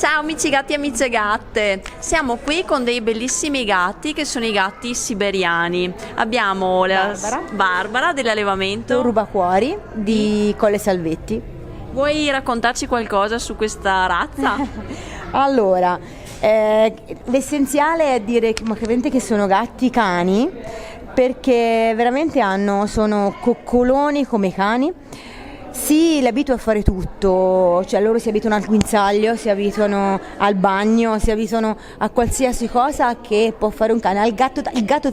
Ciao amici gatti e amiche gatte, siamo qui con dei bellissimi gatti che sono i gatti siberiani. Abbiamo la Barbara dell'allevamento Rubacuori di Colle Salvetti. Vuoi raccontarci qualcosa su questa razza? Allora, l'essenziale è dire che sono gatti cani, perché veramente sono coccoloni come i cani. Sì, li abituo a fare tutto, cioè loro si abituano al guinzaglio, si abituano al bagno, si abituano a qualsiasi cosa che può fare un cane. Il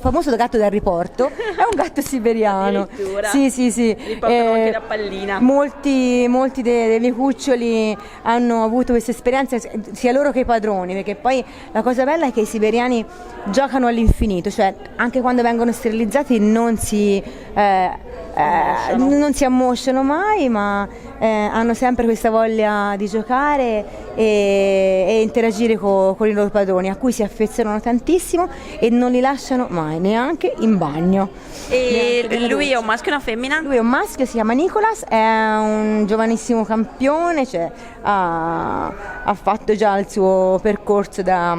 famoso gatto da riporto è un gatto siberiano. Sì. Riportano anche la pallina. Molti dei miei cuccioli hanno avuto questa esperienza, sia loro che i padroni, perché poi la cosa bella è che i siberiani giocano all'infinito, cioè anche quando vengono sterilizzati non si ammosciano mai, ma hanno sempre questa voglia di giocare e interagire con i loro padroni, a cui si affezionano tantissimo e non li lasciano mai, neanche in bagno. E lui è un maschio e una femmina? Lui è un maschio, si chiama Nicolas, è un giovanissimo campione, cioè ha fatto già il suo percorso da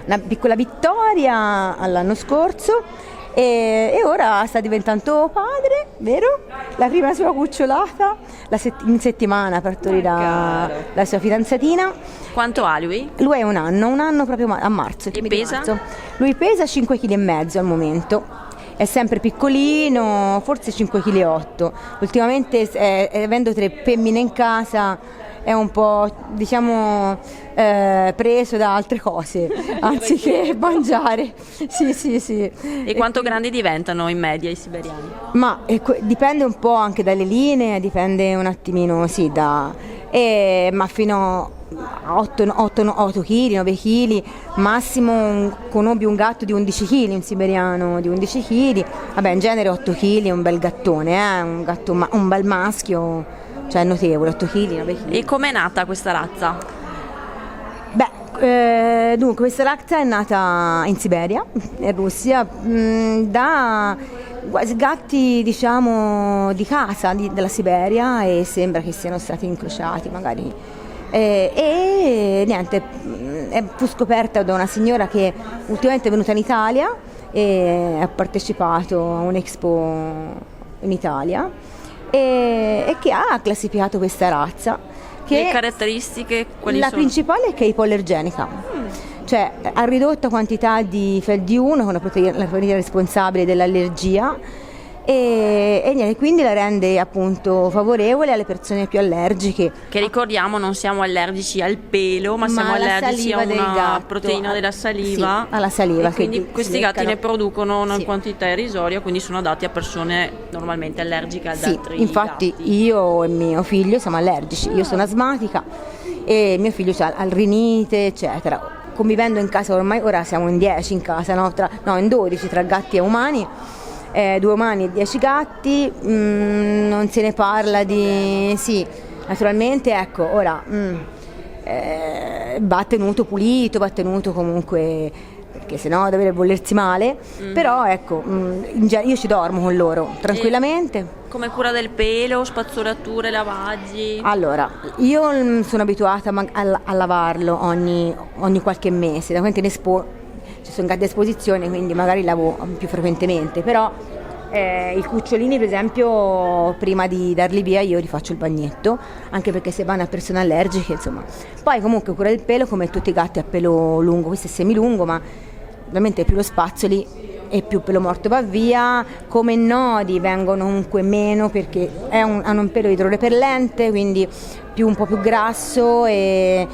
una piccola vittoria all'anno scorso. E ora sta diventando padre, vero? La prima sua cucciolata, in settimana partorirà la sua fidanzatina. Quanto ha lui? Lui è un anno proprio a marzo. E pesa? Marzo. Lui pesa 5,5 kg al momento. È sempre piccolino, forse 5,8 kg. Ultimamente, avendo 3 femmine in casa, è un po', preso da altre cose anziché mangiare. Sì. E quanto grandi diventano in media i siberiani? Ma dipende un po' anche dalle linee, dipende un attimino, ma fino a 8 kg, 9 kg, massimo conobbi un gatto di 11 kg, un siberiano di 11 kg, vabbè, in genere 8 kg è un bel gattone, un bel maschio. Cioè è notevole, 8 kg, 9 kg. E com'è nata questa razza? Dunque, questa razza è nata in Siberia, in Russia, da gatti di casa della Siberia, e sembra che siano stati incrociati magari. E niente, fu scoperta da una signora che ultimamente è venuta in Italia e ha partecipato a un'expo in Italia. E che ha classificato questa razza. Le caratteristiche quali la sono? Principale è che è ipoallergenica, cioè ha ridotto quantità di FeL-D1, che è la proteina responsabile dell'allergia, e niente, quindi la rende appunto favorevole alle persone più allergiche. Che ricordiamo, non siamo allergici al pelo, ma siamo allergici a una proteina della saliva. Sì, alla saliva. E quindi questi gatti ne producono una quantità irrisoria, quindi sono adatti a persone normalmente allergiche ad altri infatti gatti. Io e mio figlio siamo allergici, io sono asmatica e mio figlio ha il rinite, eccetera. Convivendo in casa ora siamo in 10 in casa, in 12 tra gatti e umani. 2 umani e 10 gatti, non se ne parla di... Sì, naturalmente, ecco, ora va tenuto pulito, va tenuto comunque, perché sennò deve volersi male, però ecco, io ci dormo con loro, tranquillamente. Come cura del pelo, spazzolature, lavaggi? Allora, io sono abituata a lavarlo ogni qualche mese, da quando ci sono gatti a esposizione, quindi magari lavo più frequentemente, però i cucciolini, per esempio, prima di darli via io rifaccio il bagnetto, anche perché se vanno a persone allergiche, insomma. Poi comunque cura del pelo, come tutti i gatti a pelo lungo, questo è semilungo, ma ovviamente più lo spazzoli e più pelo morto va via. Come nodi vengono comunque meno, perché hanno un pelo idrorepellente, quindi un po' più grasso e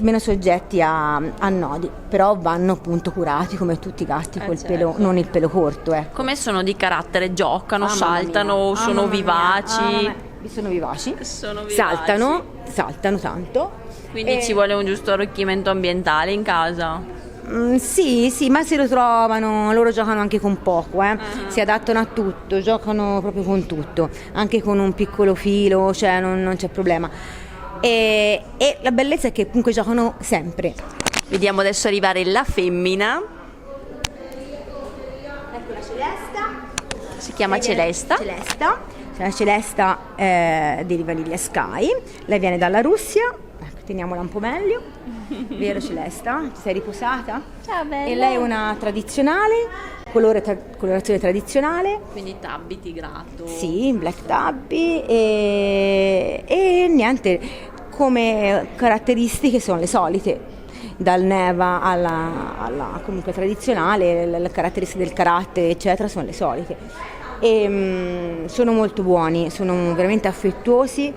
meno soggetti a nodi, però vanno appunto curati come tutti i gatti col pelo, non il pelo corto. Come sono di carattere? Giocano, saltano, sono vivaci? Sono vivaci, saltano tanto. Quindi ci vuole un giusto arricchimento ambientale in casa? Sì, ma se lo trovano, loro giocano anche con poco, si adattano a tutto, giocano proprio con tutto, anche con un piccolo filo, cioè non c'è problema. E la bellezza è che comunque giocano sempre. Vediamo adesso arrivare la femmina. Ecco la Celesta. Si chiama Celesta. La Celesta deriva Lilia Sky, lei viene dalla Russia. teniamola un po' meglio, vero Celesta? Ti sei riposata? Ciao bella. E lei è una tradizionale, colorazione tradizionale. Quindi tabby tigrato. Sì, black tabby e niente, come caratteristiche sono le solite, dal neva alla comunque tradizionale, le caratteristiche del carattere eccetera sono le solite. E sono molto buoni, sono veramente affettuosi,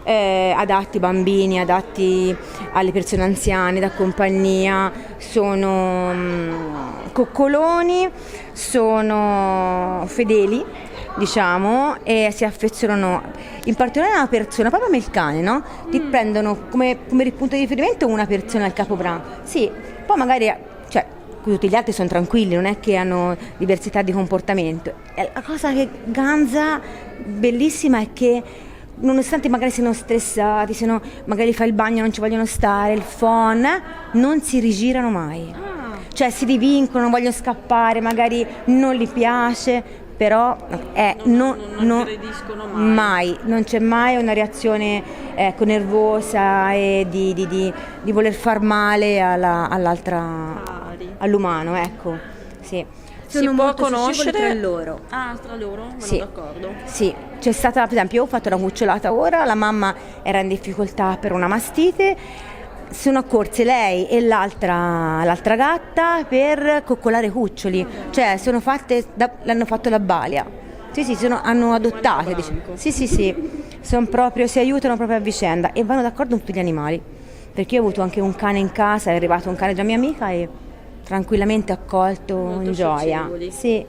adatti ai bambini, adatti alle persone anziane da compagnia, sono coccoloni, sono fedeli, diciamo, e si affezionano in particolare a una persona, proprio come il cane, no? Ti prendono come punto di riferimento una persona al capobranco. Sì, poi magari, cioè, tutti gli altri sono tranquilli, non è che hanno diversità di comportamento. E la cosa che ganza bellissima è che nonostante magari siano stressati, magari fa il bagno, non ci vogliono stare, il phon, non si rigirano mai. Cioè si divincono, non vogliono scappare, magari non gli piace, però non aggrediscono mai. Non c'è mai una reazione nervosa e di voler far male all'umano, ecco. Sì. Si può conoscere tra loro. Ah, tra loro? Sì. D'accordo. Sì, c'è stata, per esempio, io ho fatto una cucciolata ora, la mamma era in difficoltà per una mastite, sono accorse lei e l'altra gatta per coccolare cuccioli, cioè l'hanno fatto la balia. Sì, hanno adottate, diciamo. Sì, si aiutano proprio a vicenda e vanno d'accordo con tutti gli animali, perché io ho avuto anche un cane in casa, è arrivato un cane della mia amica e tranquillamente accolto molto in gioia. socievoli. Sì,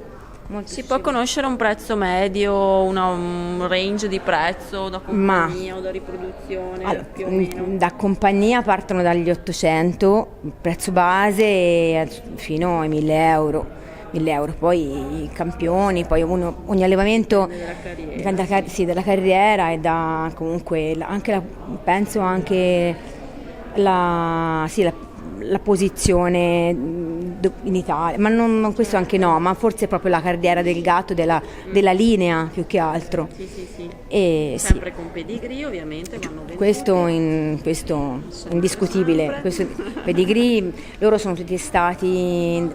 Si può conoscere un prezzo medio, un range di prezzo da compagnia o da riproduzione, allora, più o meno? da compagnia partono dagli 800, il prezzo base, fino ai 1000 euro. 1000 euro, poi i campioni, poi ogni allevamento della carriera e da comunque penso anche la posizione in Italia, ma non questo anche no, ma forse proprio la carriera del gatto, della linea più che altro. Sì. E Sempre con pedigree ovviamente vanno venduti. questo indiscutibile, questo pedigree, loro sono tutti testati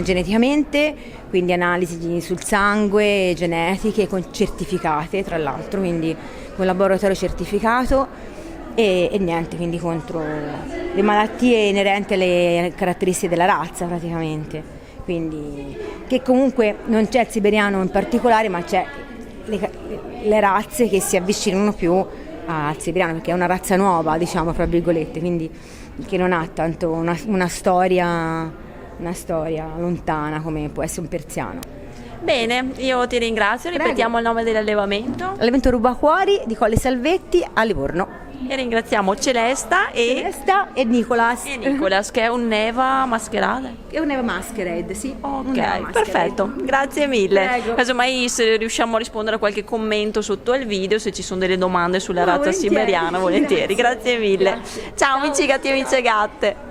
geneticamente, quindi analisi sul sangue, genetiche certificate tra l'altro, quindi con laboratorio certificato. E niente, quindi contro le malattie inerenti alle caratteristiche della razza praticamente, quindi che comunque non c'è il siberiano in particolare, ma c'è le razze che si avvicinano più al siberiano, perché è una razza nuova, diciamo, fra virgolette, quindi che non ha tanto una storia lontana come può essere un persiano. Bene, io ti ringrazio, ripetiamo il nome dell'allevamento. Allevamento Rubacuori di Colle Salvetti a Livorno. E ringraziamo Celesta e Nicolas. Che è un Neva mascherale. È un Neva Masquerade, sì. Ok, perfetto, grazie mille. Prego. Casomai se riusciamo a rispondere a qualche commento sotto al video, se ci sono delle domande sulla razza volentieri, siberiana, volentieri. Grazie mille. Grazie. Ciao amici gatti e amici gatte.